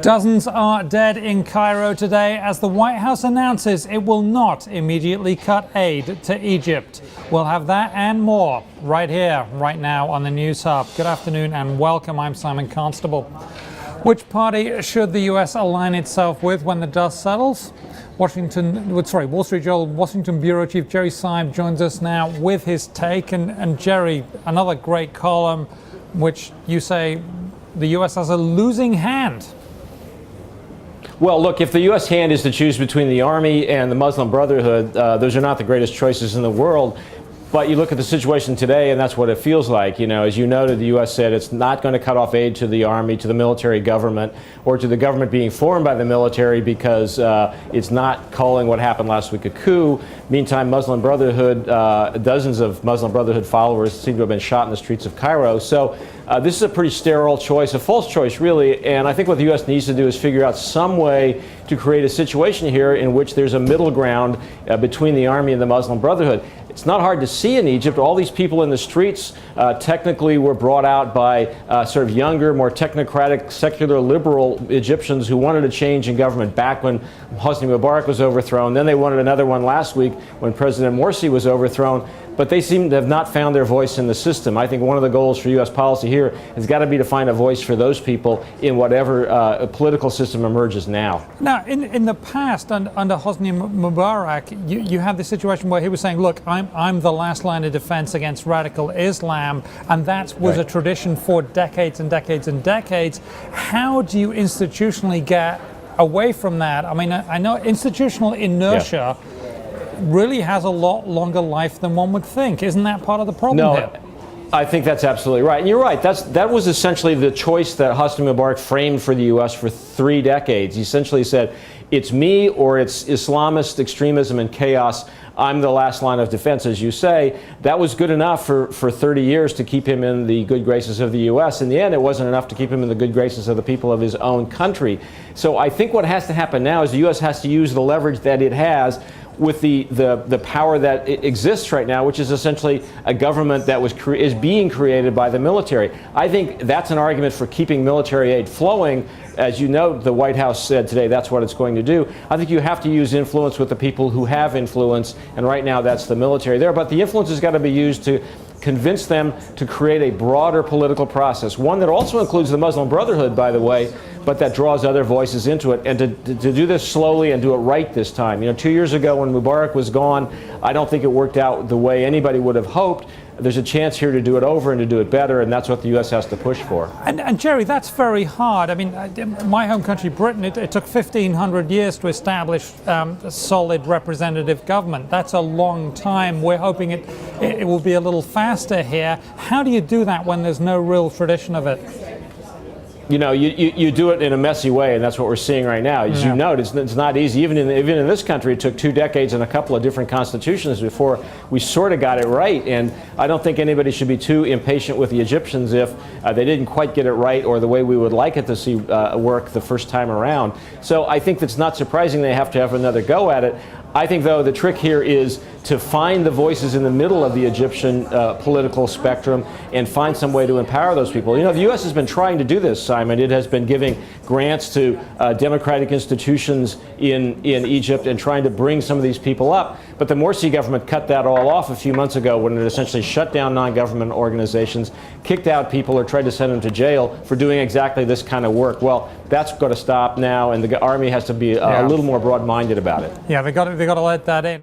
Dozens are dead in Cairo today as the White House announces it will not immediately cut aid to Egypt. We'll have that and more right here, right now on the News Hub. Good afternoon and welcome. I'm Simon Constable. Which party should the U.S. align itself with when the dust settles? Wall Street Journal Washington Bureau Chief Jerry Seib joins us now with his take. And Jerry, another great column which you say the U.S. has a losing hand. Well, look, if the U.S. hand is to choose between the Army and the Muslim Brotherhood, those are not the greatest choices in the world. But you look at the situation today, and that's what it feels like. You know, as you noted, the U.S. said it's not going to cut off aid to the Army, to the military government, or to the government being formed by the military because it's not calling what happened last week a coup. Meantime, Muslim Brotherhood, dozens of Muslim Brotherhood followers seem to have been shot in the streets of Cairo. So this is a pretty sterile choice, a false choice, really. And I think what the U.S. needs to do is figure out some way to create a situation here in which there's a middle ground between the Army and the Muslim Brotherhood. It's not hard to see in Egypt. All these people in the streets technically were brought out by sort of younger, more technocratic, secular, liberal Egyptians who wanted a change in government back when Hosni Mubarak was overthrown. Then they wanted another one last week when President Morsi was overthrown. But they seem to have not found their voice in the system. I think one of the goals for U.S. policy here has got to be to find a voice for those people in whatever political system emerges now. Now, in the past, under Hosni Mubarak, you had this situation where he was saying, look, I'm the last line of defense against radical Islam, and that was a tradition for decades and decades and decades. How do you institutionally get away from that? I mean, I know institutional inertia really has a lot longer life than one would think. Isn't that part of the problem here? I think that's absolutely right. And you're right. That was essentially the choice that Hosni Mubarak framed for the U.S. for 3 decades. He essentially said, it's me or it's Islamist extremism and chaos. I'm the last line of defense, as you say. That was good enough for 30 years to keep him in the good graces of the U.S. In the end, it wasn't enough to keep him in the good graces of the people of his own country. So I think what has to happen now is the U.S. has to use the leverage that it has with the power that exists right now, which is essentially a government that is being created by the military. I think that's an argument for keeping military aid flowing. As you know, the White House said today that's what it's going to do. I think you have to use influence with the people who have influence, and right now that's the military there. But the influence has got to be used to convince them to create a broader political process, one that also includes the Muslim Brotherhood, by the way, but that draws other voices into it, and to do this slowly and do it right this time. You know, 2 years ago when Mubarak was gone, I don't think it worked out the way anybody would have hoped. There's a chance here to do it over and to do it better, and that's what the U.S. has to push for. And Jerry, that's very hard. I mean, my home country, Britain, it took 1,500 years to establish a solid representative government. That's a long time. We're hoping it will be a little faster here. How do you do that when there's no real tradition of it? You know, you do it in a messy way, and that's what we're seeing right now. As you note, it's not easy. Even in this country, it took 2 decades and a couple of different constitutions before we sort of got it right. And I don't think anybody should be too impatient with the Egyptians if they didn't quite get it right or the way we would like it to see work the first time around. So I think that's not surprising they have to have another go at it. I think, though, the trick here is to find the voices in the middle of the Egyptian political spectrum and find some way to empower those people. You know, the U.S. has been trying to do this, Simon. It has been giving grants to democratic institutions in Egypt and trying to bring some of these people up. But the Morsi government cut that all off a few months ago when it essentially shut down non-government organizations, kicked out people, or tried to send them to jail for doing exactly this kind of work. Well, that's going to stop now, and the Army has to be a little more broad-minded about it. Yeah, they got to let that in.